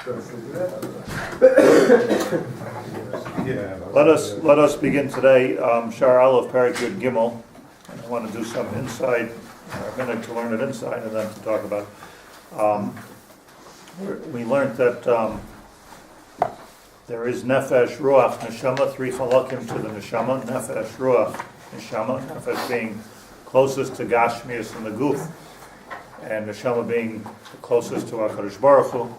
Let us begin today. Shar Aleph, Perek Yud Gimel. And I want to do some inside, a minute to learn it inside, and then to talk about. We learned that there is Nefesh, Ruach, Neshama, three halakim to the Neshama. Nefesh, Ruach, Neshama. Nefesh being closest to Gashmias and the Guf, and Neshama being the closest to HaKadosh Baruch Hu.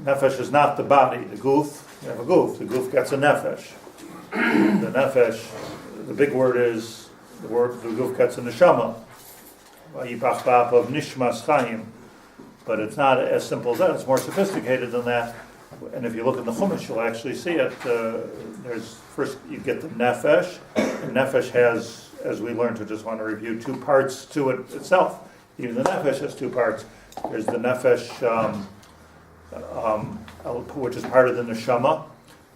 Nefesh is not the body, the Guf. You have a Guf. The Guf gets a Nefesh. The Nefesh, the big word is, the Guf gets a Neshama. Vayipach ba'apav nishmas chayim. But it's not as simple as that. It's more sophisticated than that. And if you look in the Chumash, you'll actually see it. There's first you get the Nefesh. And Nefesh has, as we learned, I just want to review, two parts to it itself. Even the Nefesh has two parts. There's the Nefesh, which is part of the Neshama,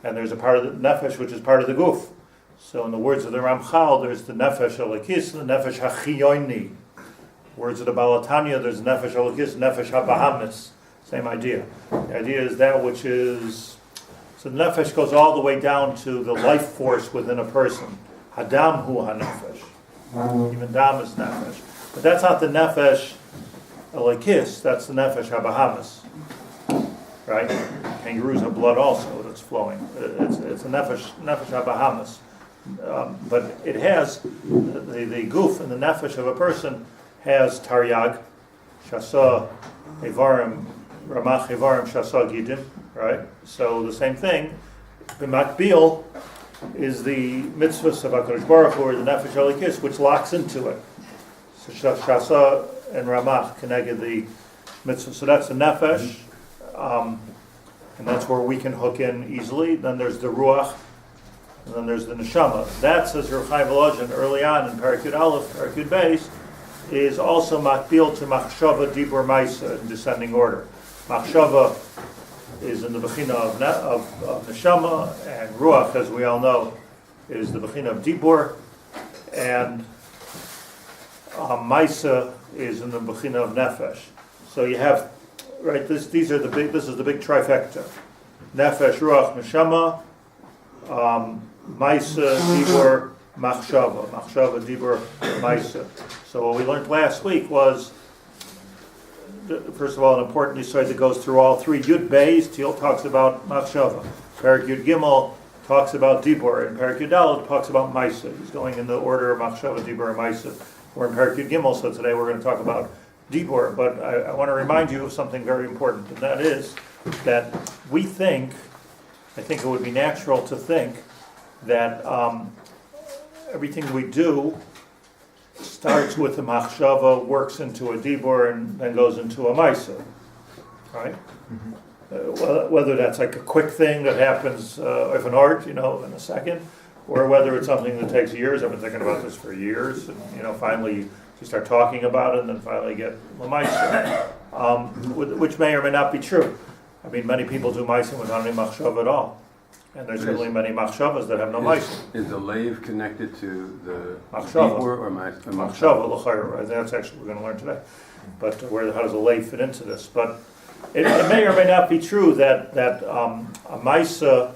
and there's a part of the Nefesh which is part of the Guf. So in the words of the Ramchal, there's the Nefesh Alekis and the Nefesh HaChiyoni. Words of the Balatanya, there's Nefesh Alekis, Nefesh HaBahamis. Same idea. The idea is that which is, so the Nefesh goes all the way down to the life force within a person. Hadam hu HaNefesh. Even Dam is Nefesh. But that's not the Nefesh Alekis, that's the Nefesh HaBahamis. Right? Kangaroos have blood also that's flowing. It's a Nefesh HaBahamis. But it has, the Guf and the Nefesh of a person has Taryag, Shasa, Evarim, Ramach Evarim, Shasa Gidim, right? So the same thing, the Makbil is the mitzvahs of HaKadosh Baruch Hu, or the Nefesh Alikis, which locks into it. So Shasa and Ramach connected the mitzvah. So that's the Nefesh, and that's where we can hook in easily. Then there's the Ruach, and then there's the Neshama. That, says Rabbi Chaim Volozhin early on in Perek Yud Aleph, Perek Yud Beis, is also makbil to Machshava, Dibur, Maisa in descending order. Machshava is in the Bechina of Neshama, and Ruach, as we all know, is the Bechina of Dibur, and Maisa is in the Bechina of Nefesh. So you have, right, this is the big trifecta. Nefesh, Ruach, Neshama, Maisa, Dibur, Machshava. Machshava, Dibur, Maisa. So what we learned last week was, first of all, an important insight that goes through all three. Yud Beis, Teal talks about Machshava. Perek Yud Gimel talks about Dibur. And Perek Yud Daled talks about Maisa. He's going in the order of Machshava, Dibur, and Maisa. We're in Perek Yud Gimel, so today we're going to talk about Dibur. But I want to remind you of something very important, and that is that we think, I think it would be natural to think that everything we do starts with a machshava, works into a dibur, and then goes into a maisa, right? Mm-hmm. Whether that's like a quick thing that happens of an art, in a second, or whether it's something that takes years. I've been thinking about this for years, and finally you start talking about it, and then finally get the maisa, which may or may not be true. I mean, many people do maisa without any machshava at all. And there's certainly many machshavas that have no maisa. Is the lave connected to the machshava or machshava? Machshava, l'chayr. That's actually what we're going to learn today. But how does a lave fit into this? But it may or may not be true that a maisa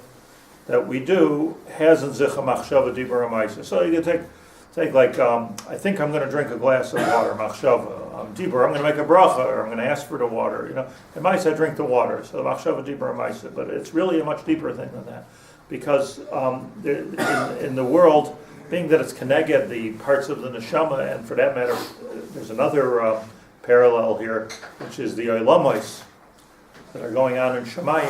that we do has in zich a machshava, dibur, a maisa. So you can take like, I think I'm going to drink a glass of water, machshava. Dibur, I'm going to make a bracha, or I'm going to ask for the water. And maisa, I drink the water. So machshava, dibur, and maisa. But it's really a much deeper thing than that, because in the world, being that it's keneged the parts of the neshama, and for that matter, there's another parallel here, which is the oilamos that are going on in Shemayim.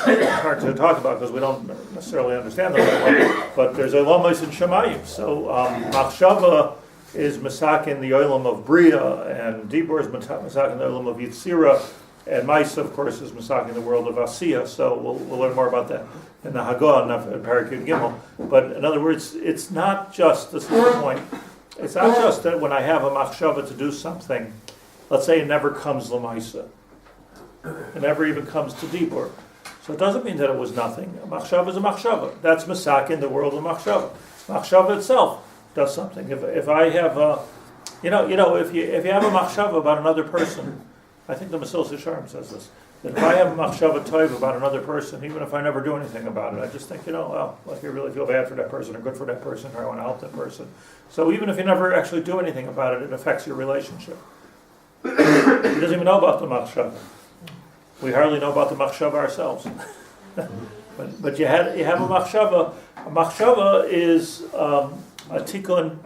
It's hard to talk about because we don't necessarily understand them, but there's oilamos in Shemayim. So machshava is masakin the oilam of Bria, and Dibur is masakin the oilam of Yitzira, and Maisa, of course, is masakin the world of Asiya. So we'll learn more about that in the Haggadah and Perek Yud Gimel. But in other words, it's not just, this is the point, it's not just that when I have a machshava to do something, let's say it never comes l'maisa. It never even comes to Dibur. So it doesn't mean that it was nothing. A machshava is a machshava. That's masakin the world of machshava. Machshava itself does something. If I have if you have a machshava about another person, I think the Mesilas Yesharim says this, that if I have a machshava toiv about another person, even if I never do anything about it, I just think, well, like I really feel bad for that person or good for that person or I want to help that person. So even if you never actually do anything about it, it affects your relationship. He doesn't even know about the machshava. We hardly know about the machshava ourselves. But you have a machshava. A machshava is a tikkun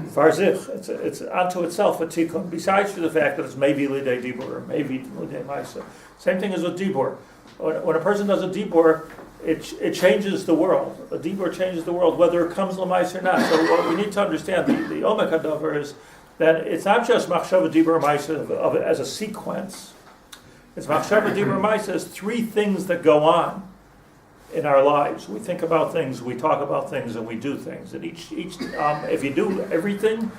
farzich. It's unto itself a tikkun. Besides for the fact that it's maybe lidei dibur or maybe lidei maisa. Same thing as with dibur. When a person does a dibur, it changes the world. A dibur changes the world, whether it comes l'maisa or not. So what we need to understand, the omek hadavar is that it's not just machshava dibur maisa as a sequence. It's machshava dibur maisa as three things that go on in our lives. We think about things, we talk about things, and we do things. And each if you do everything,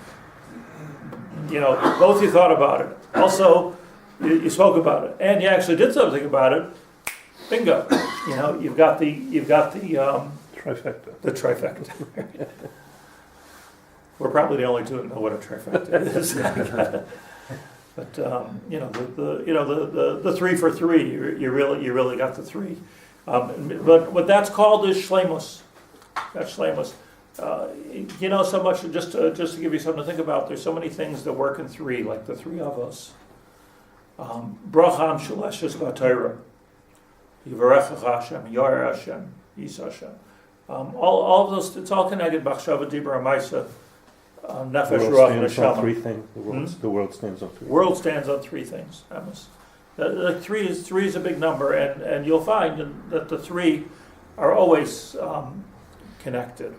both you thought about it, also you spoke about it, and you actually did something about it. Bingo! You've got the trifecta. The trifecta. We're probably the only two that know what a trifecta is. But the 3 for 3, you really got the 3. But what that's called is shleimus. That's shleimus. So much. Just to give you something to think about. There's so many things that work in 3, like the 3 of us. Bracham shaleshes b'Torah, Yivarecha Hashem, Yorer Hashem, Yis Hashem. All of those. It's all connected. Machshava, dibur, maisa, nefesh, ruach, neshama. The world stands on 3. World stands on 3 things. Amos. The 3 is a big number, and you'll find that the 3 are always connected,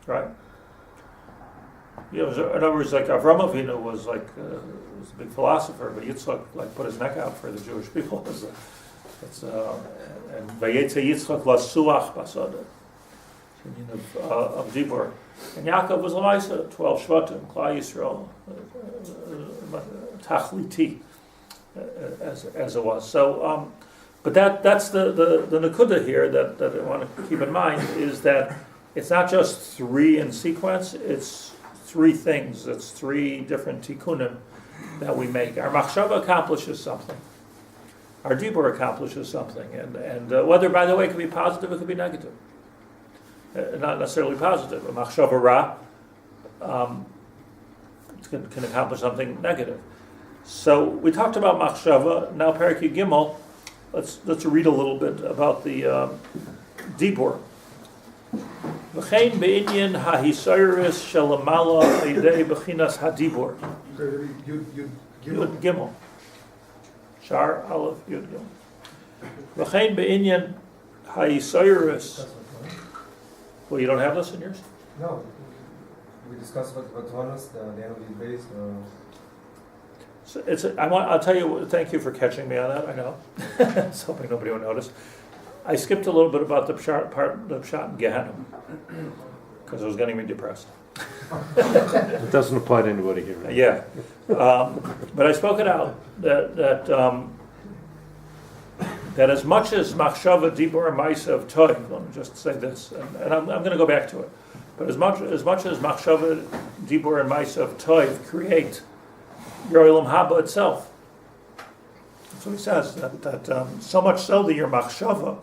right? In other words, like Avraham Avinu was a big philosopher, but Yitzchak put his neck out for the Jewish people. And Vayetze Yitzchak lasuach basada, of Dibur. And Yaakov was Lamaisa, 12 Shvatim, Klal Yisrael, Tachliti, as it was. So, but that's the Nakuda here that I want to keep in mind, is that it's not just 3 in sequence, it's 3 things, it's 3 different tikkunim that we make. Our machshava accomplishes something. Our dibur accomplishes something. And whether, by the way, it can be positive, it could be negative. Not necessarily positive. A machshava ra can accomplish something negative. So we talked about machshava. Now Perek Gimel. Let's read a little bit about the dibur. V'chein be'inyan hahisayrus shelamala ayidei b'chinas hadibur. Yud Gimel. Shar Aleph Yud Gimel. V'chein be'inyan hahisayrus. Well, you don't have this in yours? No. We discussed what honest, the end of the base. So I'll tell you. Thank you for catching me on that. I know. I was hoping nobody would notice. I skipped a little bit about the pshat in Gehenna because it was getting me depressed. It doesn't apply to anybody here. Right? Yeah, but I spoke it out that as much as machshava, dibur, and maisa of toiv, let me just say this, and I'm going to go back to it. But as much as machshava, dibur, and maisa of toiv create your olam haba itself. So he says that so much so that your machshava,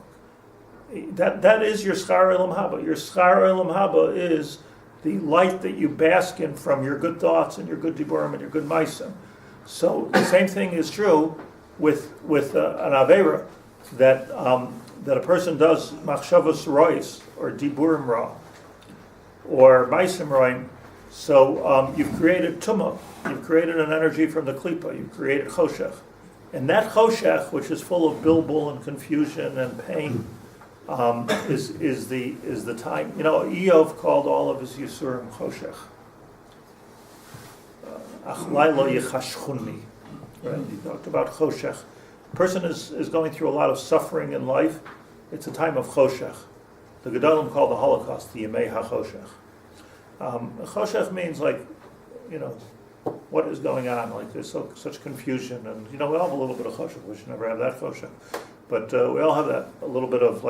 that is your schar olam haba. Your schar olam haba is the light that you bask in from your good thoughts and your good diburim and your good maisa. So the same thing is true with an avera, that a person does machshavas rois or diburim ra or maisim roim. So you've created tumah, you've created an energy from the klipa, you've created choshech, and that choshech, which is full of bilbul and confusion and pain, is the time. Eov called all of his yisurim choshech. Achlaylo yichashchuni. Right? He talked about choshech. A person is going through a lot of suffering in life. It's a time of choshech. The Gedolim called the Holocaust the Yemei HaChoshech. Choshech means what is going on? Like there's such confusion, and we all have a little bit of choshech. We should never have that choshech, but we all have that a little bit of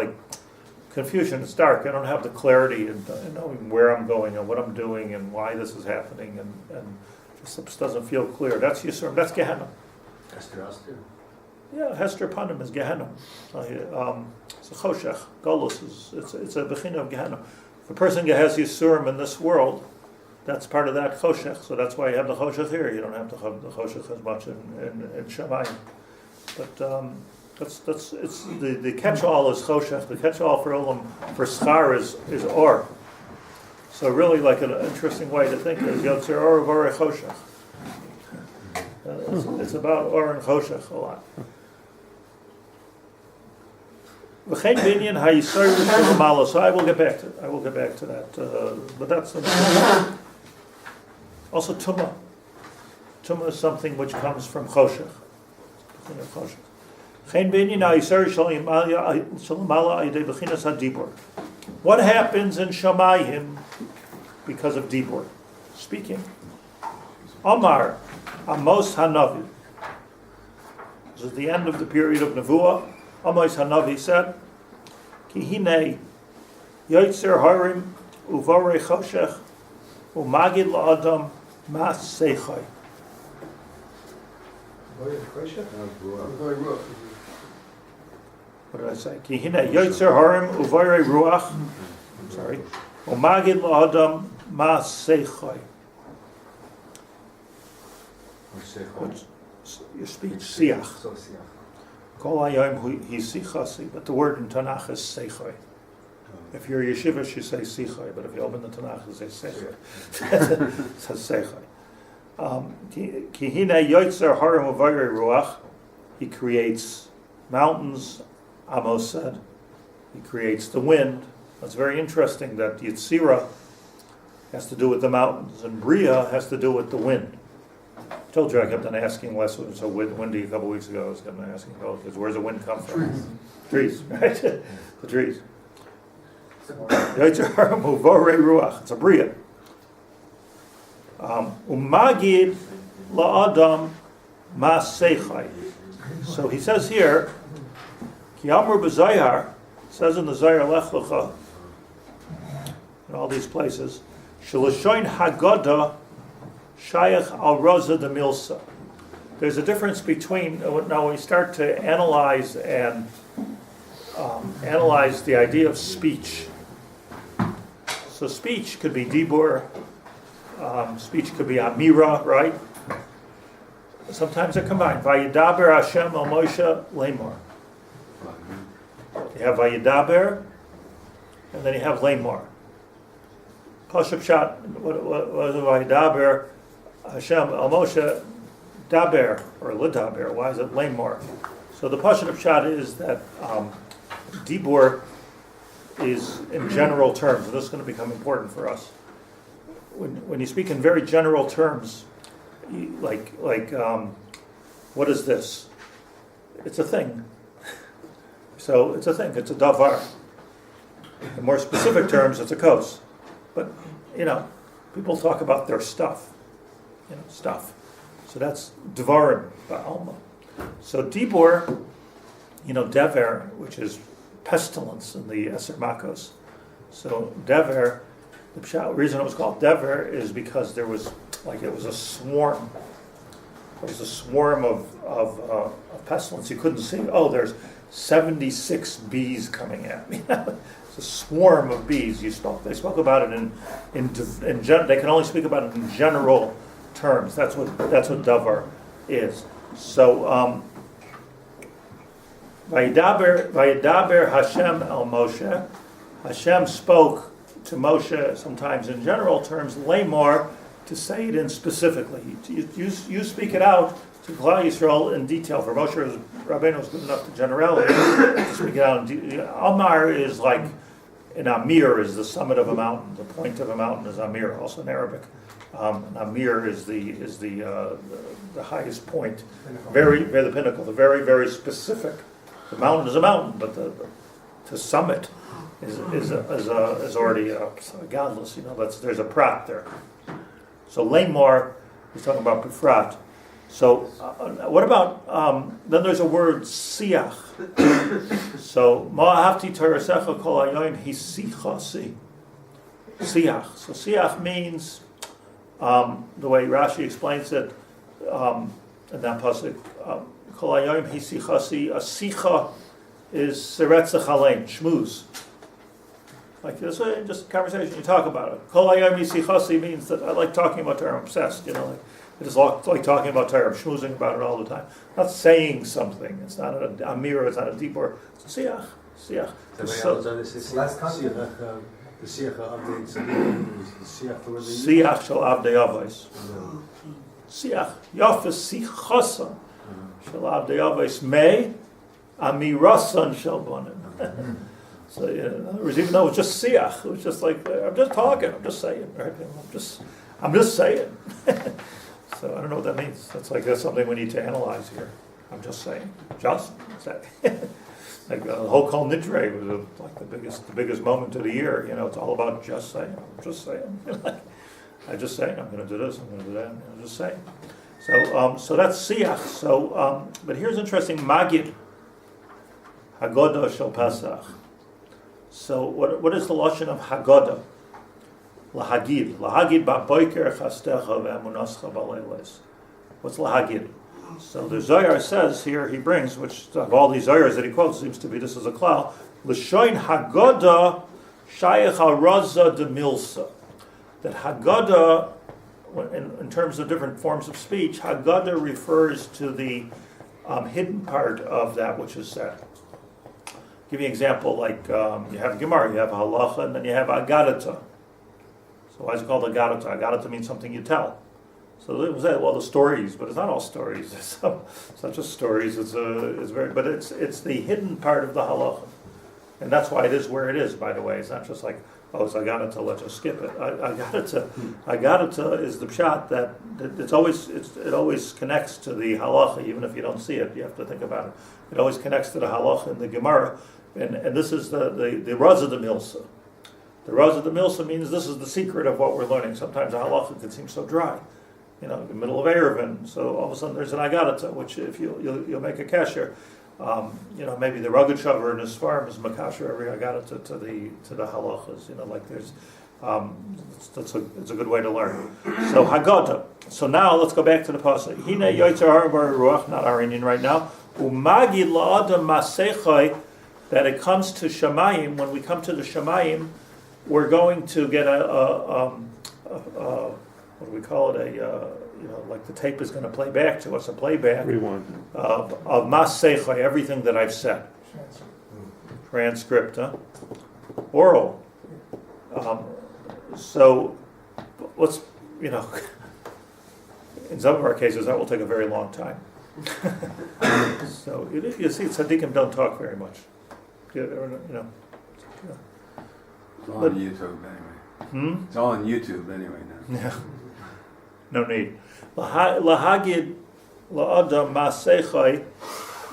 confusion. It's dark. I don't have the clarity in knowing where I'm going and what I'm doing and why this is happening, and This doesn't feel clear. That's Yisurim. That's Gehenna. Esther. Yeah, Hester Panim is Gehenna. It's a Choshech. Golus it's a Bechina of Gehenna. If a person has Yisurim in this world, that's part of that Choshech. So that's why you have the Choshech here. You don't have to have the Choshech as much in Shamayim. But it's the catch-all is Choshech. The catch-all for Olam for Schar is Or. So really, like an interesting way to think is Yotzer Or Vore Choshech. It's about Or and Choshech a lot. V'chein binyan haYisrael shalomalo. So I will get back to that. But that's also Tumah. Tumah is something which comes from Choshech. V'chein binyan haYisrael shalomalo ayidei b'chinas hadibur. What happens in Shamayim because of Dibur? Speaking. Amar Amos Hanavi. This is the end of the period of Nevuah. Amos Hanavi said, Ki hine Yotzer Harim Uvare Choshech Umagid La'adam Mas Seichai. What did I say? Ki hine Yotzer Harim Uvare Ruach. Sorry. Umagid La'adam Mas Seichai. Your speech, siach. Kol hayom he sichasi, but the word in Tanakh is seichai. If you're a yeshiva, you say sichai, but if you open the Tanakh, you say seichai. It says seichai. Ki hine yotzer harim uvayre ruach. He creates mountains. Amos said. He creates the wind. That's very interesting. That Yitzira has to do with the mountains, and Bria has to do with the wind. I told you I kept on asking less, so windy a couple weeks ago. I was kept on asking, where's the wind come from? Trees, right? The trees. It's a bria. Umagid la'adam ma'seichai. So he says here, Ki Amru b'Zayar, says in the Zayar Lech Lecha, in all these places, Shaloshoin Haggadah Shayach al Roza de Milsa. There's a difference between, now we start to analyze and analyze the idea of speech. So speech could be Dibur, speech could be Amira, right? Sometimes they're combined. Vayidaber Hashem el Moshe Lemor. You have Vayidaber, and then you have Lemor. Pashup Shat, what is Vayidaber Hashem el Moshe Daber, or Lidaber? Why is it Lemor? So the Pashup Shat is that Dibur is in general terms, and this is going to become important for us. When you speak in very general terms, like what is this? It's a thing. So it's a thing. It's a davar. In more specific terms, it's a kos. But people talk about their stuff. Stuff. So that's dvarim ba'alma. So dibur, dever, which is pestilence in the Eser Makos. So dever, the reason it was called dever is because it was a swarm. It was a swarm of pestilence. You couldn't see, there's 76 bees coming at me. It's a swarm of bees. They spoke about it in they can only speak about it in general terms. That's what davar is. So Vayidaber Hashem el Moshe. Hashem spoke to Moshe sometimes in general terms, lemor, to say it in specifically. You speak it out to Klal Yisrael in detail. For Moshe, Rabbeinu was good enough to generality to speak it out in detail. Amar is like, an Amir is the summit of a mountain. The point of a mountain is Amir, also in Arabic. An Amir is the highest point, the pinnacle, the very, very specific. The mountain is a mountain, but to summit is already godless. There's a prat there. So Lemor is talking about Befrat. So what about then? There's a word siach. So ma'ahavti tarasecha kol hayoim hisichasi. Siach. So siach means the way Rashi explains it in that pasuk, Kol hayom hi sichasi, a sicha is seretzach alein, shmuz. Like this, just a conversation, you talk about it. Kol hayom hi sichasi means that I like talking about Torah, I'm obsessed, like I just like talking about Torah, I'm schmoozing about it all the time. Not saying something, it's not a mirror, it's not a deep word, it's siach. Last country. The Siach updates the Siach for the Siach shel avdei avos. Siach yafas sichasa shel avdei avos me amirasan shel bonim. So in other words, even though it was just siach, it was just like I'm just talking, I'm just saying, right? I'm just saying. So I don't know what that means. That's something we need to analyze here. I'm just saying, just saying. Like the whole Kol Nidre was like the biggest moment of the year. It's all about just saying. I'm just saying. I'm just saying. I'm going to do this. I'm going to do that. I'm just saying. So that's siach. So, but here's interesting. Magid Haggadah shel Pesach. So what is the lashon of Haggadah? Lahagid ba'boiker chastecha ve'emunascha b'leilos. What's lahagid? So the Zohar says here, he brings, which of all these Zohars that he quotes seems to be this is a klal, L'shoin Haggadah shayach haraza de milsa. That Haggadah, in terms of different forms of speech, Haggadah refers to the hidden part of that which is said. Give you an example, like you have Gemara, you have halacha, and then you have Agadata. So why is it called Agadata? Agadata means something you tell. So it was the stories, but it's not all stories. It's not just stories. It's the hidden part of the halacha, and that's why it is where it is. By the way, it's not just like it's Agadata, let's just skip it. Agadata is the pshat that it always connects to the halacha, even if you don't see it. You have to think about it. It always connects to the halacha in the Gemara, and this is the Raz of the Milsa. The Raz of the Milsa means this is the secret of what we're learning. Sometimes the halacha can seem so dry. In the middle of Erevin, so all of a sudden there's an Agadata, which if you'll make a kasher, maybe the rugged shaver in his farm is makasher every Agadata to the halachas. Like there's, it's a good way to learn. So Haggadah. So now let's go back to the pasuk. Hine yoytzer harabar ruach, not our Indian right now. Umagi la'adam masechai, that it comes to Shamayim. When we come to the Shamayim, we're going to get what do we call it? Like the tape is going to play back to us, a playback. Rewind. Of Masechai, everything that I've said. Transcript, oral. So, let's, in some of our cases, that will take a very long time. So, you see, tzaddikim don't talk very much. It's all on YouTube anyway. It's all on YouTube anyway now. Yeah. No need. Lahagid la'adam masechai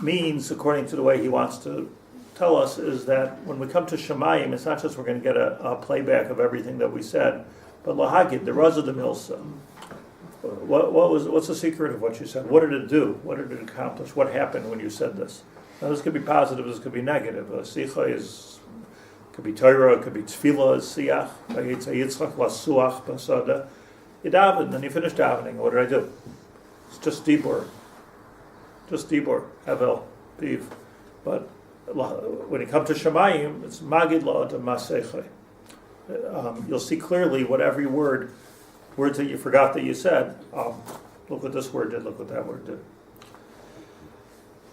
means, according to the way he wants to tell us, is that when we come to Shemayim, it's not just we're going to get a playback of everything that we said, but lahagid, the Raz of the Milsa. What's the secret of what you said? What did it do? What did it accomplish? What happened when you said this? Now, this could be positive, this could be negative. Sicha could be Torah, it could be Tefillah, Siach, Yitzchak Lasuach Basada. You daven, then you finish davening. What did I do? It's just Dibur. Havel, Piv. But when you come to Shemayim, it's Magid La'ad Masechai. You'll see clearly what every words that you forgot that you said. Look what this word did, look what that word did.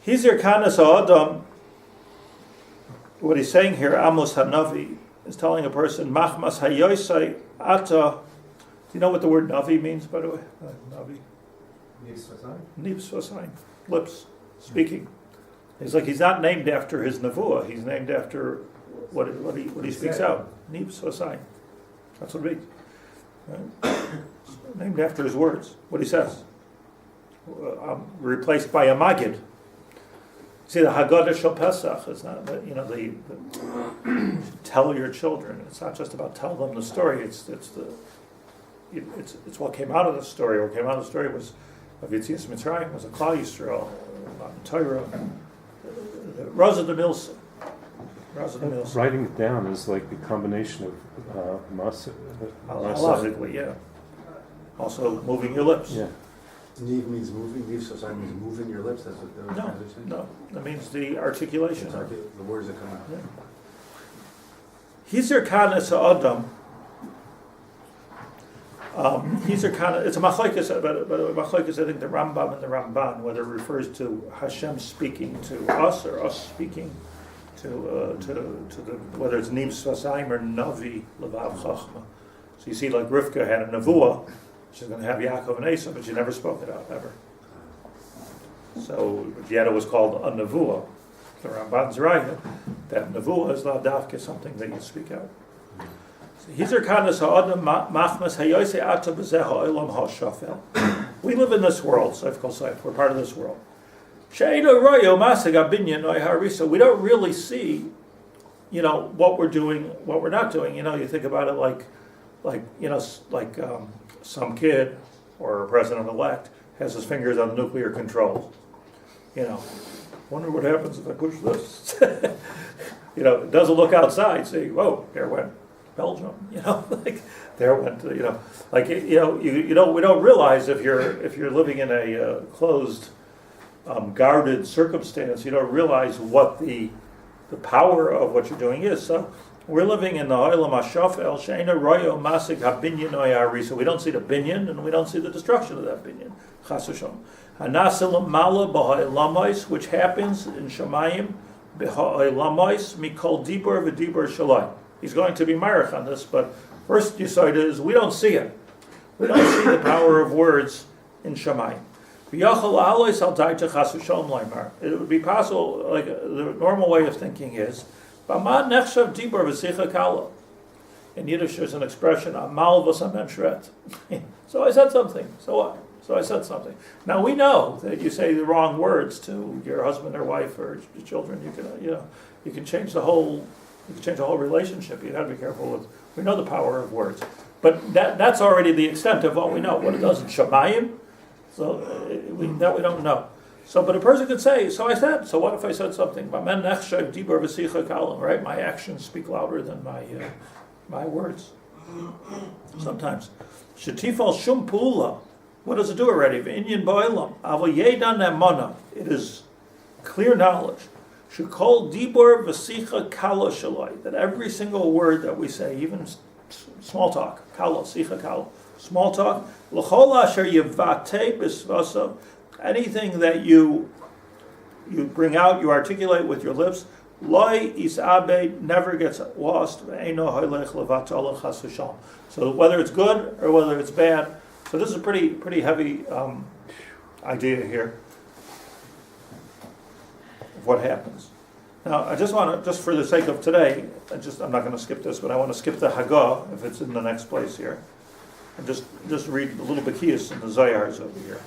Hizir Kanas Adam. What he's saying here, Amos Hanavi, is telling a person, Machmas Hayoisai Ata. Do you know what the word Navi means, by the way? Navi. Nibs Vasai. Lips. Speaking. He's not named after his nevuah. He's named after what he speaks out. Nibs Vasai. That's what it means. Right? Named after his words. What he says. Replaced by a Magid. See, the Haggadah Shel Pesach is not, the tell your children. It's not just about tell them the story. It's what came out of the story. What came out of the story was of Yetzias Mitzrayim, was a Klal Yisrael, Torah, the Raz of the Milsa. Writing it down is like the combination of halachically, yeah. Also moving your lips. Yeah. Nev means moving. Nefesh HaChaim means moving your lips. That's what the No, translation is. no, that means the articulation. It's like the words that come out. Hizer kana sa'adam. Hizer kana. It's a machlokes, but machlokes. I think the Rambam and the Ramban, whether it refers to Hashem speaking to us or us speaking to the, whether it's Nefesh HaChaim or Navi Levav Chachma. So you see, like Rivka had a nevuah. She's going to have Yaakov and Esau, but she never spoke it out ever. So yet it was called a nevuah. The Ramban's right that nevuah is not dafka, something that you speak out. Hizer kanas ha'adam machmas hayose ata b'zeh ha'olam ha'shafel. We live in this world, Seif Kol Seif. We're part of this world. She'eino royo masag abinyan noi harisa. We don't really see, what we're doing, what we're not doing. You think about it like some kid or a president-elect has his fingers on the nuclear controls. Wonder what happens if I push this. It doesn't look outside. See, whoa, there went Belgium. There went. We don't realize if you're living in a closed, guarded circumstance. You don't realize what the power of what you're doing is. So we're living in the Olam HaShafel She'ena Royo Masig HaBinyan Oyari. So we don't see the binyan and we don't see the destruction of that binyan. Chas v'shalom. Hanasil Mala B'Ha'Elamais, which happens in Shemayim B'Ha'Elamais Mikol Dibur V'Dibur Shalai. He's going to be marich on this, but first Yesod is we don't see it. We don't see the power of words in Shemayim. It would be possible, like the normal way of thinking is, in Yiddish there's an expression, Amal v'samem shret. So I said something, so what? So I said something. Now we know that you say the wrong words to your husband or wife or your children, you can change the whole relationship. You have to be careful with. We know the power of words, but that's already the extent of what we know. What it does in Shemayim, so we don't know. So, but a person could say, so I said. So what if I said something? Right, my actions speak louder than my words. Sometimes. Shetifal shum pula. What does it do already? V'inyan ba'olam. Avo yedan emana. It is clear knowledge. Shekol dibur v'sicha kala shalai. That every single word that we say, even small talk, kala, sicha kala, small talk, l'chol asher yivate b'svasa. Anything that you bring out, you articulate with your lips, loy isabe, never gets lost. So whether it's good or whether it's bad, so this is a pretty heavy idea here of what happens. Now I just want to, just for the sake of today, I'm not going to skip this, but I want to skip the Hagah if it's in the next place here, and just read a little Bekias in the Zayars over here.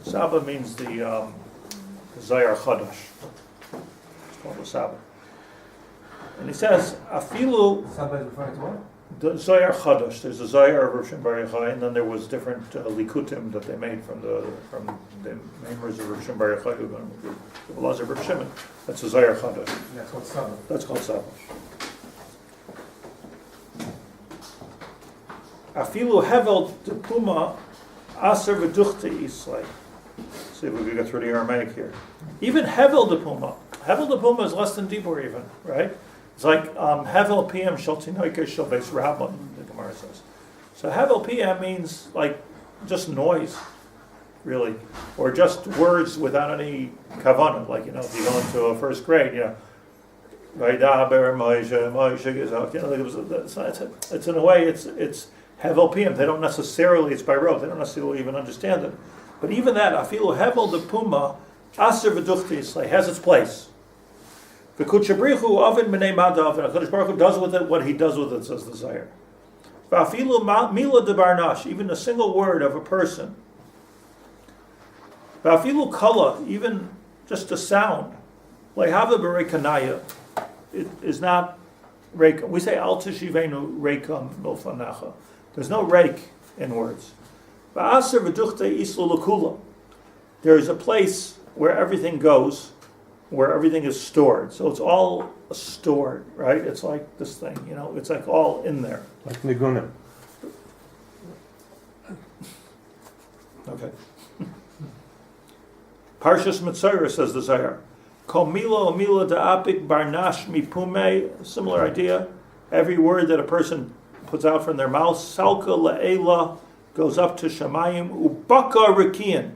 Saba means the Zayar Chadash. It's called the Saba. And he says, Afilu. Saba is referring to what? The Zayar Chadash. There's a Zayar of Rav Shimon Bar Yochai, and then there was different likutim that they made from the members of Rav Shimon Bar Yochai, the laws of Rav Shimon. That's a Zayar Chadash. That's called Saba. That's called Saba. Afilu hevel de puma aser v'duchte islay. See if we can get through the Aramaic here. Even hevel de puma. Hevel de puma is less than dibur even, right? It's like hevel pm shel tinoike shel beis rabban, the Gemara says. So hevel pm means like just noise, really, or just words without any kavanah. Like if you go into a first grade, Rabbi Haber, Moshe, it's in a way it's Hevel PM. They don't necessarily, it's by rote, they don't necessarily even understand it. But even that, Afilu Hevel de Puma, Aser V'duchti has its place. V'kutshabrichu Ovid B'nei Madav, and HaKadosh Baruch Hu does with it what he does with it, says the Zayar. V'afilu Mila de Barnash, even a single word of a person. V'afilu Kala, even just a sound. Lehava B'reikanaya, it is not Reikam. We say Al Teshivenu Reikam Milfanacha. There's no rake in words. There is a place where everything goes, where everything is stored. So it's all stored, right? It's like this thing, it's like all in there. Like Nigunim. Okay. Parshas Mitzorah, says the Zohar. Kol mila o mila da'apik barnash mipume. Similar idea. Every word that a person puts out from their mouth, salka la'ela, goes up to Shamayim, ubaka rikian,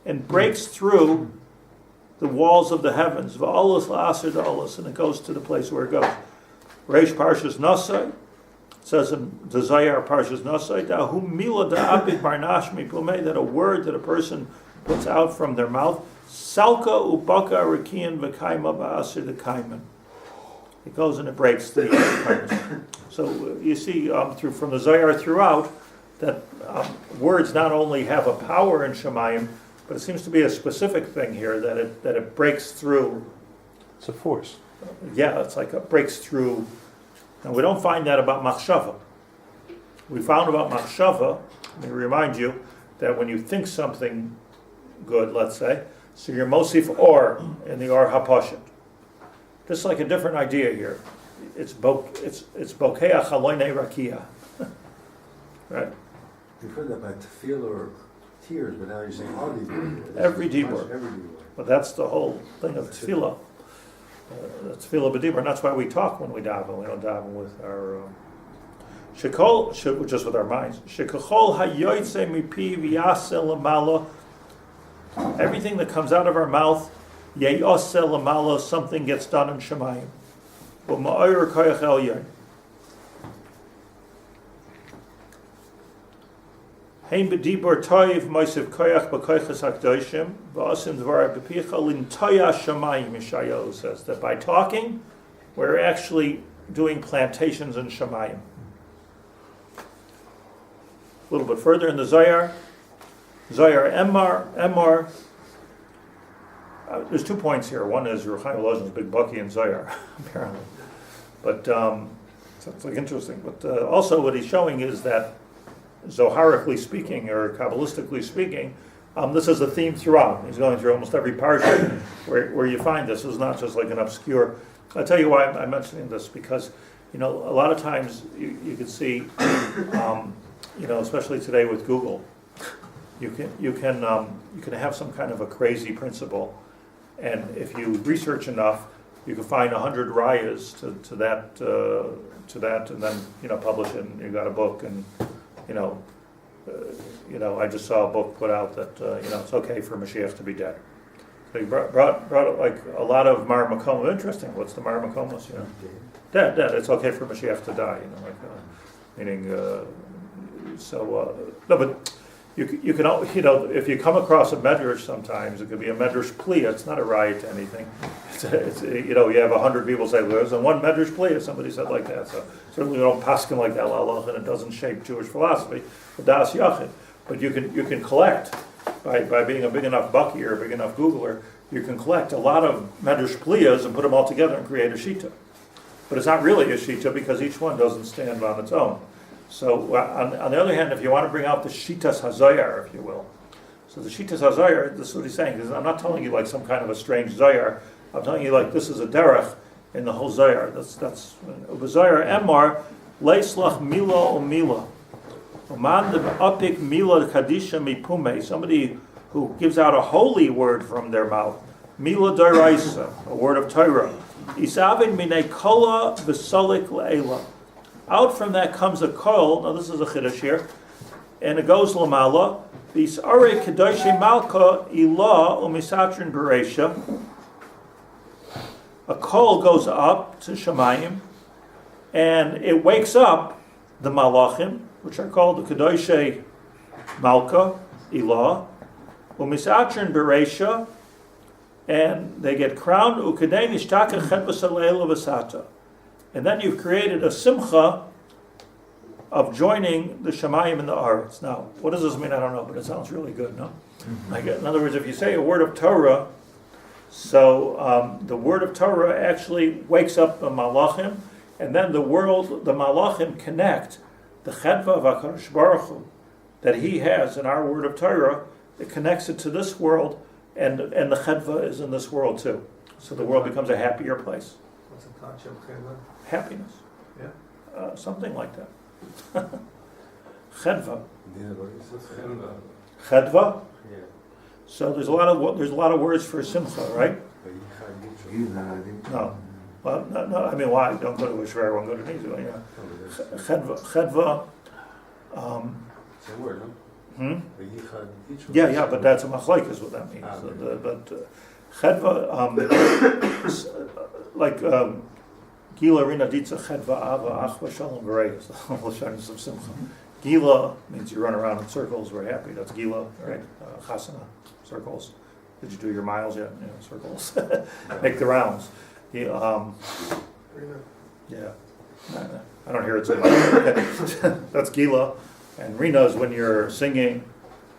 and breaks through the walls of the heavens. Va'olas la'asir da'olas, and it goes to the place where it goes. Reish Parshas Nasai, says in the Zohar Parshas Nasai, da'hu mila da'apik barnash mipume, that a word that a person puts out from their mouth, salka ubaka rikian v'kaima ba'asir d'kaiman. It goes and it breaks the kaimas. So you see from the Zohar throughout that words not only have a power in Shemayim, but it seems to be a specific thing here that it breaks through. It's a force. Yeah, it's like it breaks through. And we don't find that about machshava. We found about machshava, let me remind you, that when you think something good, let's say, so you're mosif or in the or hapashit. This is like a different idea here. It's bokeach haloinei rakia. Right? You've heard that by tefillah or tears, but now you're saying all these words. Every dibur. But that's the whole thing of tefillah. Tefillah b'dibur, and that's why we talk when we daven. We don't daven with our just with our minds. Shekachol hayoytze mipi v'yaseh lamala. Everything that comes out of our mouth, yeyaseh lamala, something gets done in Shemayim. U'ma'or koyach elyon. Hein b'dibur toiv moisiv koyach b'koychas hakdoshim v'asim dvar b'picha lintoya Shemayim. Yeshayahu says that by talking, we're actually doing plantations in Shemayim. A little bit further in the Zohar Emar. There's 2 points here. One is Rabbi Chaim Lozan's big bucky in Zohar, apparently. But it's like interesting. But also what he's showing is that Zoharically speaking, or Kabbalistically speaking, this is a theme throughout. He's going through almost every parsha where you find this. It's not just like an obscure. I'll tell you why I'm mentioning this, because a lot of times you can see, especially today with Google, you can have some kind of a crazy principle, and if you research enough, you can find 100 rayas to that, and then publish it, and you got a book, and I just saw a book put out that it's okay for Mashiach to be dead. So he brought like a lot of Mar Makom. Interesting. What's the Mar Makomos? Dead. It's okay for Mashiach to die. Meaning. No, but you can if you come across a medrash sometimes, it could be a medrash pliya. It's not a riot to anything. It's you have 100 people say there's one medrash pliya. Somebody said like that. So certainly we don't paskin like that, and it doesn't shape Jewish philosophy. Das yachid. But you can collect by being a big enough bucky or a big enough Googler. You can collect a lot of medrash pliyas and put them all together and create a shita. But it's not really a shita because each one doesn't stand on its own. So on the other hand, if you want to bring out the Shitas HaZohar, if you will, so the Shitas HaZohar, this is what he's saying. I'm not telling you like some kind of a strange Zohar. I'm telling you like this is a derech in the whole Zohar. That's Zohar Emar Leislach Mila o Mila. Uman de Apik Mila Kadisha Mipume. Somebody who gives out a holy word from their mouth. Mila Doraisa, a word of Torah. Isavin Minei Kola V'Solik Le'ela. Out from that comes a kol. Now this is a chiddush here, and it goes lamala. Bisarei kedoshi malka ilah umisatrin bereisha. A kol goes up to Shemayim, and it wakes up the malachim, which are called the kedoshi malka ilah umisatrin bereisha, and they get crowned ukadei nishtaka chetbas aleila v'sata. And then you've created a simcha of joining the Shemayim and the Aretz. Now, what does this mean? I don't know, but it sounds really good, no? In other words, if you say a word of Torah, so the word of Torah actually wakes up the Malachim, and then the Malachim connect the Chedva of HaKadosh Baruch Hu that he has in our word of Torah. It connects it to this world, and the Chedva is in this world too. So the world becomes a happier place. What's a kachim chedva? Happiness. Yeah. Something like that. Chedva. Yeah, what is it? Chedva. Yeah. So there's a lot of words for simcha, right? No. Well, no. I mean, why? Don't go to Ishra, everyone go to Nizu. You know. Chedva. Same word, no? Yeah, but that's a machlok is what that means. Chedva, like Gila Rina Ditza Chedva Ava Achva Shalom Bereis. Some simcha. Gila means you run around in circles. We're happy. That's Gila, right? Chasana, circles. Did you do your miles yet? You know, circles. Make the rounds. Yeah. I don't hear it so much. That's Gila. And Rina is when you're singing.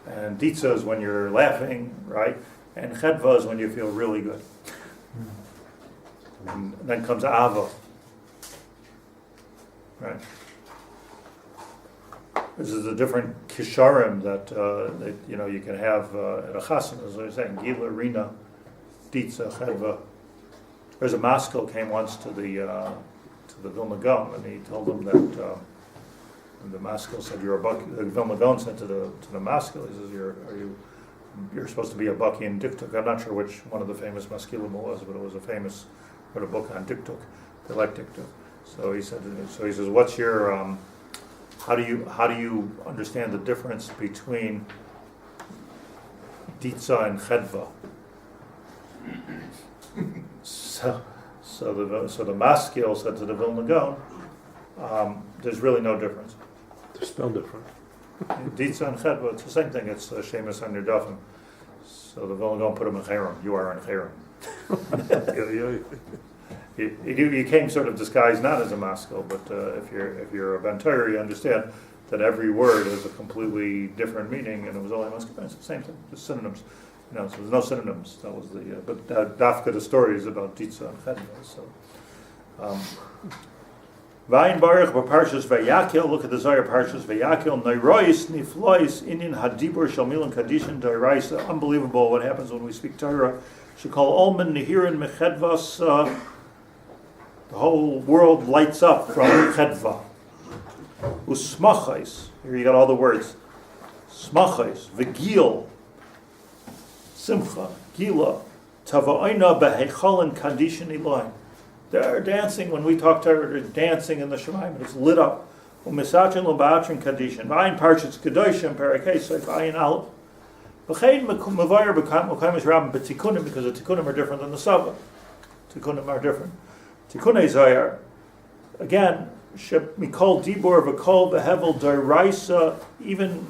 And Ditza is when you're laughing, right? And Chedva is when you feel really good. And then comes Ava. Right? This is a different kisharim that you can have at a chasana, as I was saying, Gila, Rina, Ditza, Chedva. There's a maskil came once to the Vilna Gaon, and he told them that the maskil said, "You're a bucky." The Vilna Gaon said to the maskil, he says, "You're supposed to be a bucky in diktuk." I'm not sure which one of the famous maskilim was, but it was wrote a book on diktuk. They like diktuk. So he says, "What's your how do you understand the difference between Ditza and Chedva?" So the maskil said to the Vilna Gaon, "There's really no difference. They're spelled different. Ditza and Chedva, it's the same thing. It's Shemus on your dafim." So the Vilna Gaon put him in Cherem. You are in Cherem. He came sort of disguised not as a maskil, but if you're a Ben Torah, you understand that every word has a completely different meaning, and it was only maskil. It's the same thing, just synonyms. So there's no synonyms. That was but Dafka, the story is about Ditza and Chedva. So, Vayin Baruch b'Parshas Vayakel. Look at the Zohar Parshas Vayakel. Neirois niflois inin hadibur shel milan kadishin da'iraisa. Unbelievable what happens when we speak Torah. Shekol olmen nehirin mechedvas. The whole world lights up from Chedva. Usmachais. Here you got all the words. Smachais, Vigil, Simcha, Gila, Tava'ina behechalin kadishin iloin. They're dancing when we talk Torah. They're dancing in the Shemaim. It's lit up. Umisachin l'ba'atrin kadishin. V'ayin parshas kedoshim Perek Seif Ayin Aleph. V'chein mevayir b'kaimis rabim b'tikunim, because the tikunim are different than the Sava. Tikunim are different. Tikunei Zayar, again, Mikol Dibor V'Kol Behevel Daraisa, even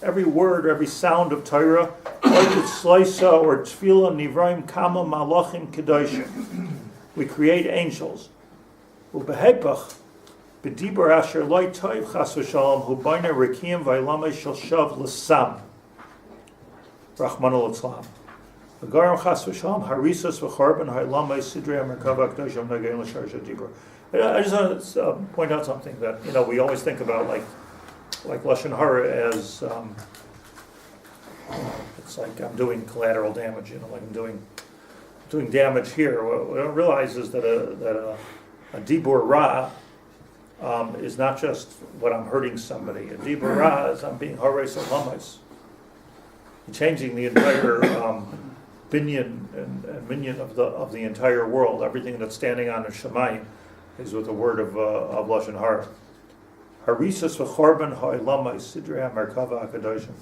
every word, every sound of Torah, like it's Shlit'a or Tefillah Nivraim Kama Malachim Kedoshim. We create angels. Ubehepach B'Dibor Asher Loi Toiv Chas V'Shalom Hubayna Rekiem V'Ilamei Shel Shav L'Sam Rachmana L'Tzlam. Agaram Chas V'Shalom Harisas V'Chorban Ha'Ilamei Sidrei HaMerkava Kedoshim Nagayin L'Shar Dibor. I just want to point out something that we always think about like Lashon Hara as it's like I'm doing collateral damage, like I'm doing damage here. What we don't realize is that a dibur ra is not just what I'm hurting somebody. A dibur ra is I'm being hares alamis, changing the entire binyan and minyan of the entire world. Everything that's standing on the Shemayim is with the word of Lashon Hara. Harisas v'chorban ha'ilama sidrei ha'merkava ha'kadoshim.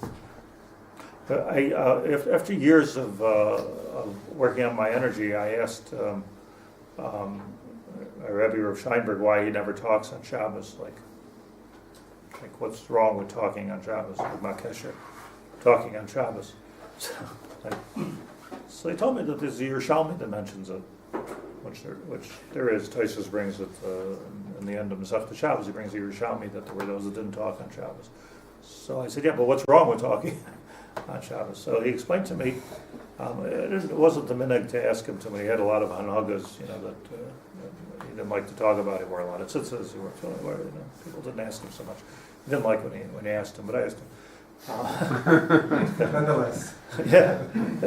After years of working on my energy, I asked Rabbi Rav Steinberg why he never talks on Shabbos. Like what's wrong with talking on Shabbos? With Makesher, talking on Shabbos. So he told me that there's the Yerushalmi that mentions it. Which there is. Tosfos brings it in the end of Masechta Shabbos. He brings the Yerushalmi that there were those that didn't talk on Shabbos. So I said, yeah, but what's wrong with talking on Shabbos? So he explained to me, it wasn't the minhag to ask him to me. He had a lot of hanhagas, that he didn't like to talk about. He wore a lot of tzitzis. People didn't ask him so much. He didn't like when he asked him, but I asked him. Nonetheless. Yeah,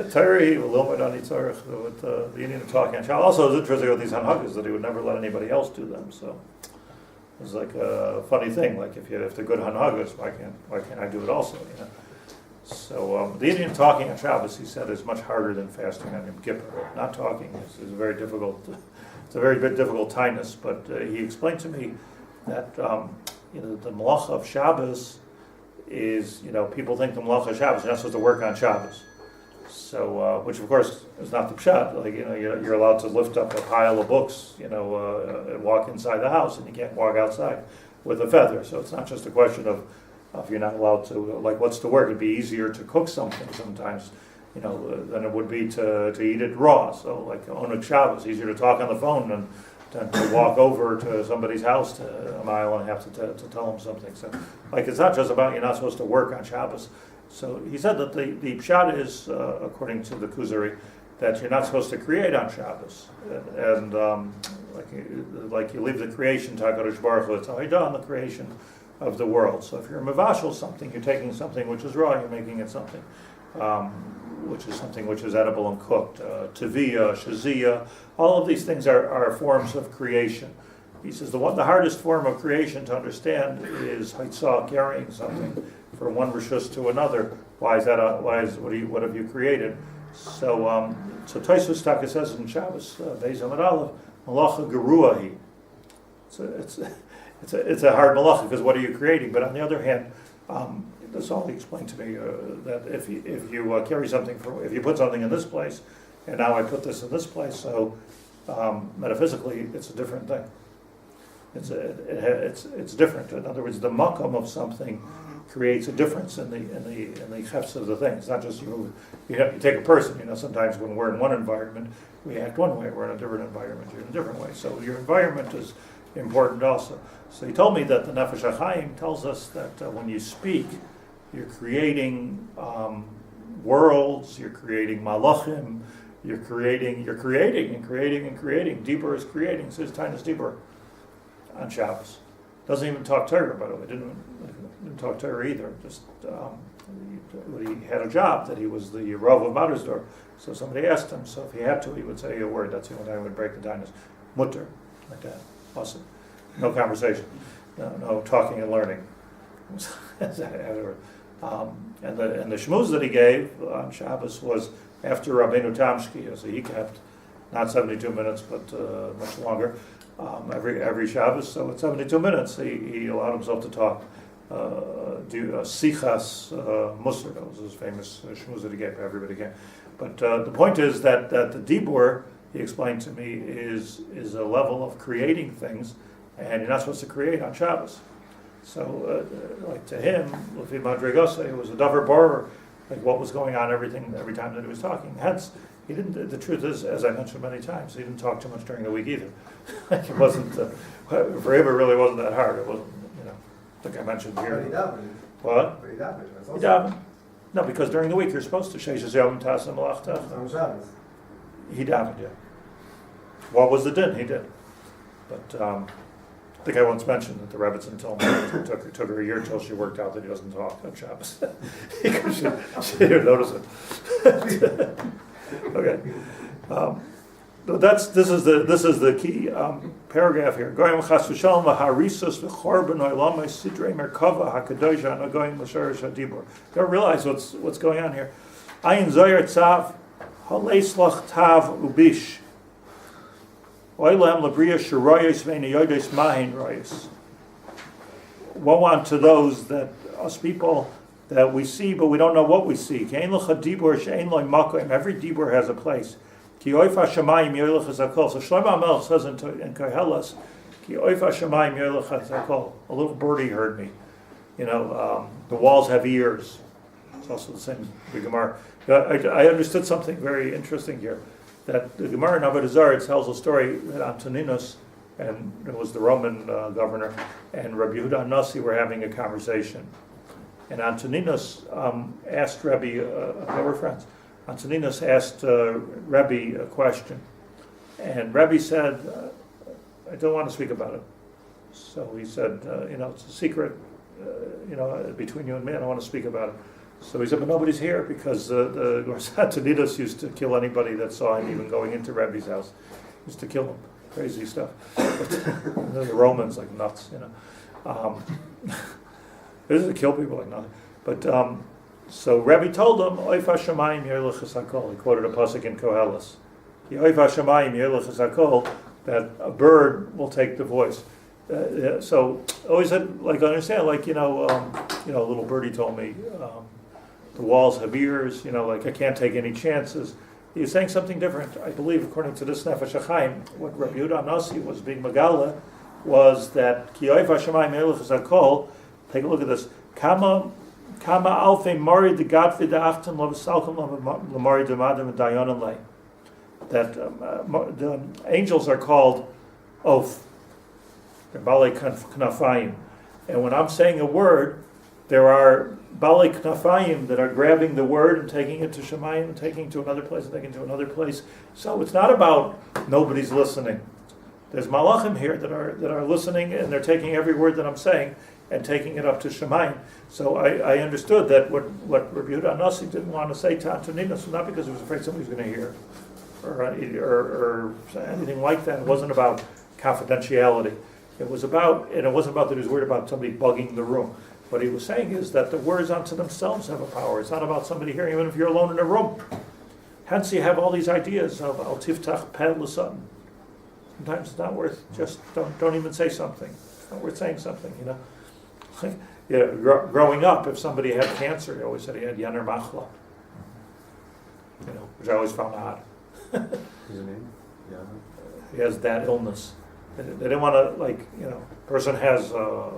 Torah Illuminate on Yitzhak with the Indian talking on Shabbos. Also, it was interesting with these hanhagas that he would never let anybody else do them. So it was like a funny thing. Like if they're good hanhagas, why can't I do it also? You know. So the Indian talking on Shabbos, he said, is much harder than fasting on Yom Kippur. Not talking is very difficult. It's a very difficult tinus. But he explained to me that the malacha of Shabbos is, people think the malacha of Shabbos, you're not supposed to work on Shabbos. So, which of course is not the pshat. Like, you're allowed to lift up a pile of books, and walk inside the house, and you can't walk outside with a feather. So it's not just a question of you're not allowed to, like, what's the work? It'd be easier to cook something sometimes, than it would be to eat it raw. So, like, on a Shabbos, easier to talk on the phone than to walk over to somebody's house a mile and a half to tell them something. So, like, it's not just about you're not supposed to work on Shabbos. So he said that the pshat is, according to the Kuzari, that you're not supposed to create on Shabbos. And like you leave the creation to HaKadosh Baruch Hu, it's on the creation of the world. So if you're mevashel something, you're taking something which is raw, you're making it something which is edible and cooked. Teviyah, shaziyah, all of these things are forms of creation. He says the hardest form of creation to understand is haitzah, carrying something from one rishus to another. Why is that? What have you created? So Tosfos Taka says in Shabbos, Beis Amud Aleph, malacha geruahi. It's a hard malacha because what are you creating? But on the other hand, that's all he explained to me, that if you carry something if you put something in this place, and now I put this in this place, so metaphysically it's a different thing. It's different. In other words, the makam of something creates a difference in the chefs of the thing. It's not just you take a person. Sometimes when we're in one environment, we act one way. We're in a different environment. You're in a different way. So your environment is important also. So he told me that the Nefesh HaChaim tells us that when you speak, you're creating worlds, you're creating malachim, you're creating. Dibur is creating. So his time is Dibur on Shabbos. Doesn't even talk Torah, by the way. Didn't talk Torah either. Just he had a job that he was the Rav of Mattersdorf. So somebody asked him. So if he had to, he would say a word. That's the only time he would break the diners. Mutter, like that. Awesome. No conversation. No talking and learning. And the shmuz that he gave on Shabbos was after Rabbeinu Tamshki, so he kept not 72 minutes, but much longer. Every Shabbos, so at 72 minutes, he allowed himself to talk, do sichas musar. That was his famous shmuz that he gave. Everybody came. But the point is that the dibur, he explained to me, is a level of creating things, and you're not supposed to create on Shabbos. So, like to him, Lefi Madrigasa, it was a davar borer, like what was going on, every time that he was talking. Hence, he didn't. The truth is, as I mentioned many times, he didn't talk too much during the week either. Like it wasn't for him. It really wasn't that hard. It wasn't, like I mentioned here. What? He davened. No, because during the week you're supposed to sheishes yom tasam malachtach. He davened, yeah. What was the din? He did. But I think I once mentioned that the Rebbitzin told me it took her a year until she worked out that he doesn't talk on Shabbos. she didn't notice it. Okay. But this is the key paragraph here. Goyim chas v'shalom ha'harisus v'chorban oilamay sidrei merkava hakadosh ha'nogoyim l'sharish ha'dibur. Don't realize what's going on here. Ayin zoyer tzav ha'leislach tav ubish. Oilam labriya shirayos v'neyodos mahin rayos. Woe unto those that us people that we see, but we don't know what we see. Every dibur has a place. So Shlomo HaMelech says in Koheles, a little birdie heard me. The walls have ears. It's also the same in the Gemara. I understood something very interesting here. That the Gemara in Avodah Zarah tells a story that Antoninus, and it was the Roman governor, and Rabbi Yehuda Nasi were having a conversation. And Antoninus asked Rabbi, they were friends. Antoninus asked Rabbi a question. And Rabbi said, I don't want to speak about it. So he said, it's a secret, between you and me, I don't want to speak about it. So he said, but nobody's here because the Gorsatanidas used to kill anybody that saw him even going into Rebbe's house. Used to kill him. Crazy stuff. But, the Romans like nuts, They used to kill people like nothing. But so Rebbe told him, Oif HaShamayim Yerlich HaSakol. He quoted a pasuk in Koheles. Oif HaShamayim Yerlich HaSakol, that a bird will take the voice. So always had, understand, a little birdie told me, the walls have ears, I can't take any chances. He's saying something different. I believe, according to this Nefesh HaChaim, what Rabbi Yehuda Nasi was being Megala was that Ki Oif HaShamayim Yerlich HaSakol. Take a look at this. Kama alfei mari de gadfi de achtan lo v'salkum lo mari de madam dayanan lei. That the angels are called oath. They're balei knafayim. And when I'm saying a word, there are balei knafayim that are grabbing the word and taking it to Shemayim and taking it to another place and taking it to another place. So it's not about nobody's listening. There's malachim here that are listening, and they're taking every word that I'm saying and taking it up to Shemayim. So I understood that what Rabbi Yehuda Nasi didn't want to say to Antoninos was not because he was afraid somebody was going to hear or anything like that. It wasn't about confidentiality. It wasn't about that he was worried about somebody bugging the room. What he was saying is that the words unto themselves have a power. It's not about somebody hearing, even if you're alone in a room. Hence you have all these ideas of al tiftach peh l'satan. Sometimes it's not worth, just don't even say something. It's not worth saying something, Growing up, if somebody had cancer, they always said he had Yener Machla, which I always found odd. His name? Yeah. He has that illness. They didn't want to, person has a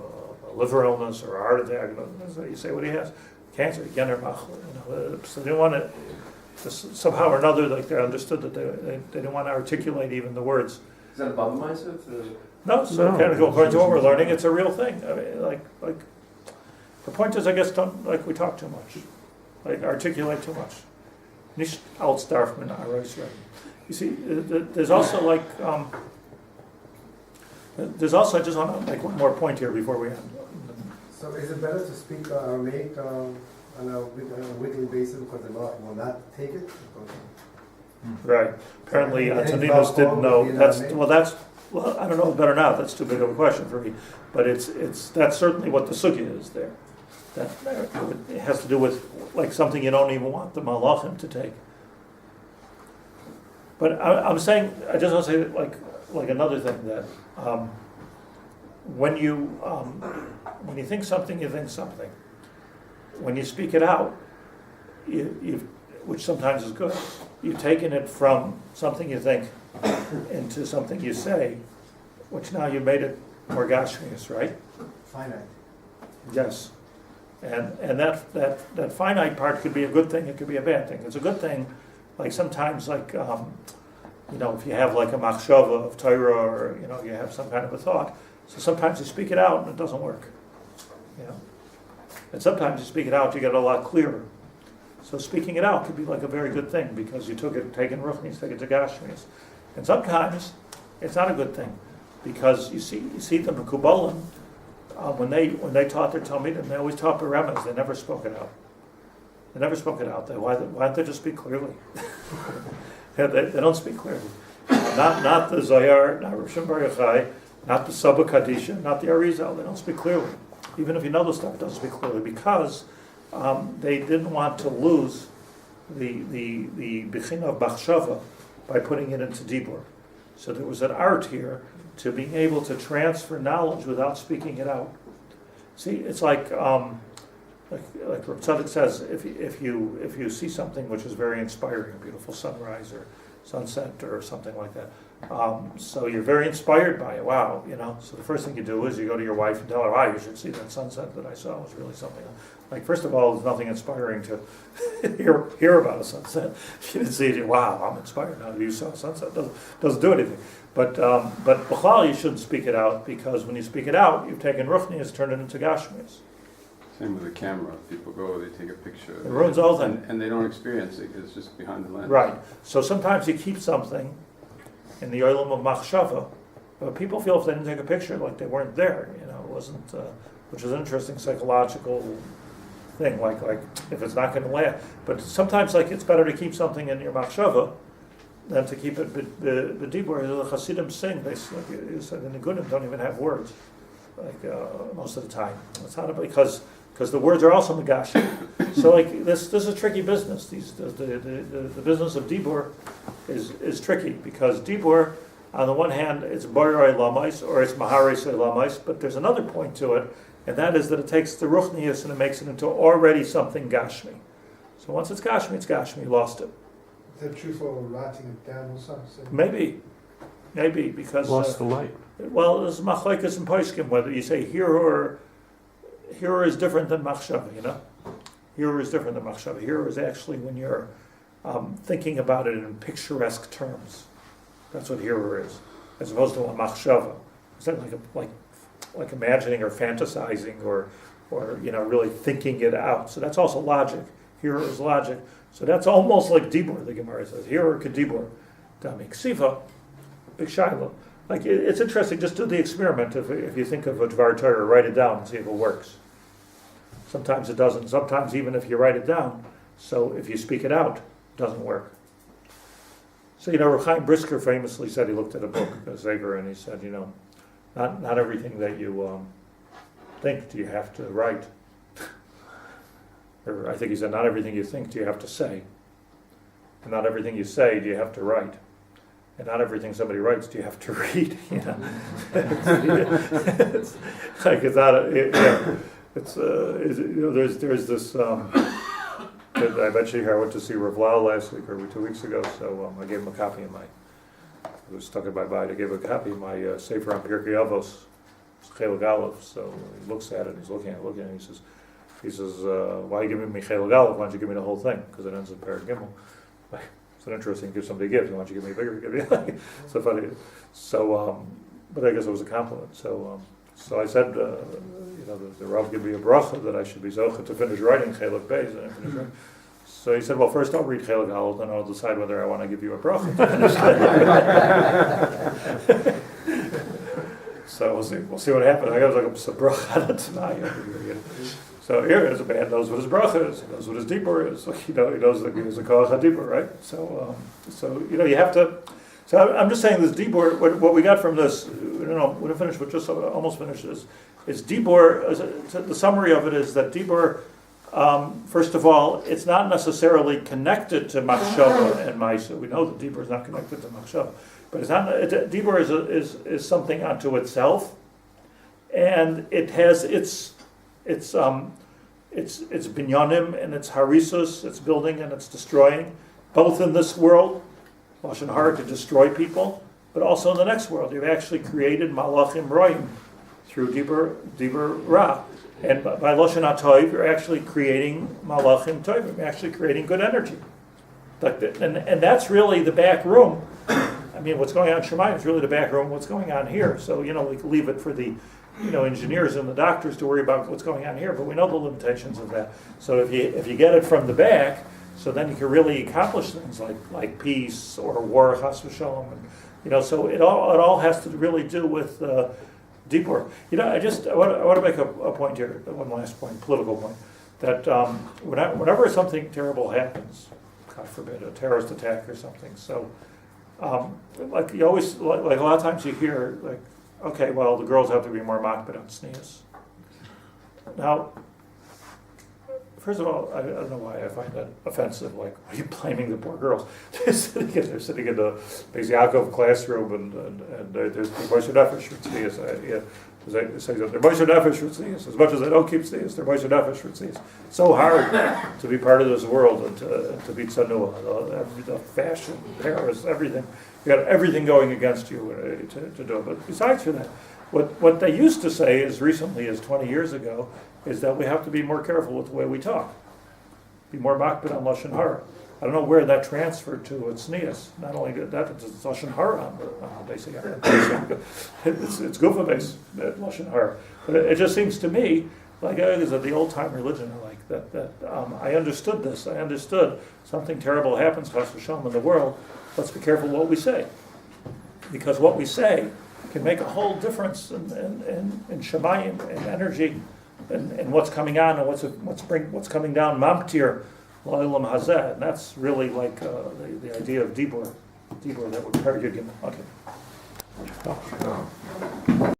liver illness or a heart attack. So you say what he has, cancer, Yener Machla. So they didn't want to, somehow or another, they understood that they didn't want to articulate even the words. Is that a Baba Ma'aseh? No, so kind of according to what we're learning, it's a real thing. I mean, the point is, I guess, don't we talk too much, articulate too much. Nicht Altstarfman Aroisra. You see, there's also I just want to make one more point here before we end. So is it better to speak Aramaic on a weekly basis because the law will not take it? Right. Apparently, Antoninos didn't know. Well, I don't know better now. That's too big of a question for me. But that's certainly what the sugya is there. That it has to do with something you don't even want the malachim to take. But I'm saying, I just want to say another thing that when you think something, you think something. When you speak it out, which sometimes is good, you've taken it from something you think into something you say, which now you made it more gashmius, right? Finite. Yes. And that finite part could be a good thing, it could be a bad thing. It's a good thing, sometimes if you have a machshava of Torah or, you have some kind of a thought, so sometimes you speak it out and it doesn't work. And sometimes you speak it out, you get it a lot clearer. So speaking it out could be a very good thing because you taken ruchnis, take it to gashmius. And sometimes it's not a good thing because you see the Mekubalim, when they taught their Talmidim, they always taught beremes. They never spoke it out. Why don't they just speak clearly? they don't speak clearly. Not the Zohar, not Rosh Bar Yochai, not the Saba Kadisha, not the Arizal. They don't speak clearly. Even if you know the stuff, it doesn't speak clearly because they didn't want to lose the Bechina of Bachshava by putting it into Dibur. So there was an art here to being able to transfer knowledge without speaking it out. See, it's like Rav Tzadok says, if you see something which is very inspiring, a beautiful sunrise or sunset or something like that, so you're very inspired by it. Wow, So the first thing you do is you go to your wife and tell her, "Wow, you should see that sunset that I saw. It was really something." First of all, there's nothing inspiring to hear about a sunset. If you didn't see it, wow, I'm inspired now. You saw a sunset. Doesn't do anything. But b'chlal, you shouldn't speak it out because when you speak it out, you've taken ruchnias, turned it into gashmias. Same with the camera. People go, they take a picture. It ruins all that. And they don't experience it. It's just behind the lens. Right. So sometimes you keep something in the olam of machshava, but people feel if they didn't take a picture, like they weren't there. It wasn't, which is an interesting psychological thing, like if it's not going to last. But sometimes like it's better to keep something in your machshava than to keep it b'dibur. The Hasidim sing, they like you said, the Nigunim don't even have words, like most of the time. It's not because the words are also magash. So like this is a tricky business. The business of dibur is tricky because dibur, on the one hand, it's boiroi lamais or it's maharis lamais, but there's another point to it, and that is that it takes the ruchnius and it makes it into already something gashmi. So once it's gashmi, you lost it. Is that true for writing it down also? Maybe, because Lost the light. well, there's machlokes and poskim whether you say hirur is different than machshava. Hirur is different than machshava. Hirur is actually when you're thinking about it in picturesque terms. That's what hirur is, as opposed to a machshava. It's not like imagining or fantasizing or really thinking it out. So that's also logic. Hirur is logic. So that's almost like dibur. The Gemara says hirur kedibur. Dami ksiva, big shiloh. Like it's interesting. Just do the experiment. If you think of a dvar Torah, write it down and see if it works. Sometimes it doesn't. Sometimes even if you write it down, so if you speak it out, it doesn't work. So Reb Chaim Brisker famously said he looked at a book, a Zeger, and he said, not everything that you think do you have to write. Or I think he said, not everything you think do you have to say, and not everything you say do you have to write. And not everything somebody writes do you have to read. It's like it's not. There's this. I mentioned here I went to see Rav Lau last week or 2 weeks ago, so I gave him a copy of I was stuck in my bite. I gave him a copy of my Sefer on Perek Avos, Chel Galov. So he looks at it, he's looking at it, and he says, why are you giving me Chel Galov? Why don't you give me the whole thing? Because it ends in Perek Gimel. It's an interesting gift somebody gives. Why don't you give me a bigger gift? So funny. So, but I guess it was a compliment. So I said, the Rav gave me a bracha that I should be zocha to finish writing Chelik Beis, and I finished writing. So he said, well, first I'll read Chelik Aleph, then I'll decide whether I want to give you a bracha to finish. So we'll see what happens. I was like, bracha tonight. So here is a man knows what his bracha is, he knows what his dibur is. He knows that he is a koach hadibur, right? So you have to. So I'm just saying this dibur. What we got from this, when I finish, but just almost finished is dibur. The summary of it is that dibur. First of all, it's not necessarily connected to machshava and ma'isa. We know that dibur is not connected to machshava, but it's not. Dibur is something unto itself, and it has its binyanim and its harisus, its building and its destroying, both in this world, lashon hara, to destroy people, but also in the next world. You've actually created malachim roim through dibur ra, and by lashon hatoiv, you're actually creating malachim toivim. You're actually creating good energy, and that's really the back room. I mean, what's going on in Shemayim is really the back room. What's going on here? So we can leave it for the engineers and the doctors to worry about what's going on here, but we know the limitations of that. So if you get it from the back, so then you can really accomplish things like peace or war, chas v'shalom, and so it all has to really do with dibur. I want to make a point here, one last point, political point, that whenever something terrible happens, God forbid, a terrorist attack or something, so like you always like a lot of times you hear like, okay, well, the girls have to be more makbid on sneas. Now, first of all, I don't know why I find that offensive. Like, why are you blaming the poor girls? They're sitting in the Rabbi Yaacov classroom, and there's Moshe Nefesh Ritzias. They're Moshe Nefesh Ritzias. As much as they don't keep sneas, they're Moshe Nefesh Ritzias. It's so hard to be part of this world and to be tzanua, the fashion, Paris, everything. You got everything going against you to do it. But besides for that, what they used to say as recently as 20 years ago is that we have to be more careful with the way we talk. Be more makbid on lashon hara. I don't know where that transferred to at sneas. Not only that, it's lashon hara on the basic. It's gufa based lashon hara. But it just seems to me like the old time religion are like that. I understood this. I understood something terrible happens, chas v'shalom, in the world. Let's be careful what we say, because what we say can make a whole difference in shemayim and energy and what's coming on and what's coming down, mamtir la'ilam hazeh, and that's really like the idea of dibur that would prepare your gimel. Okay.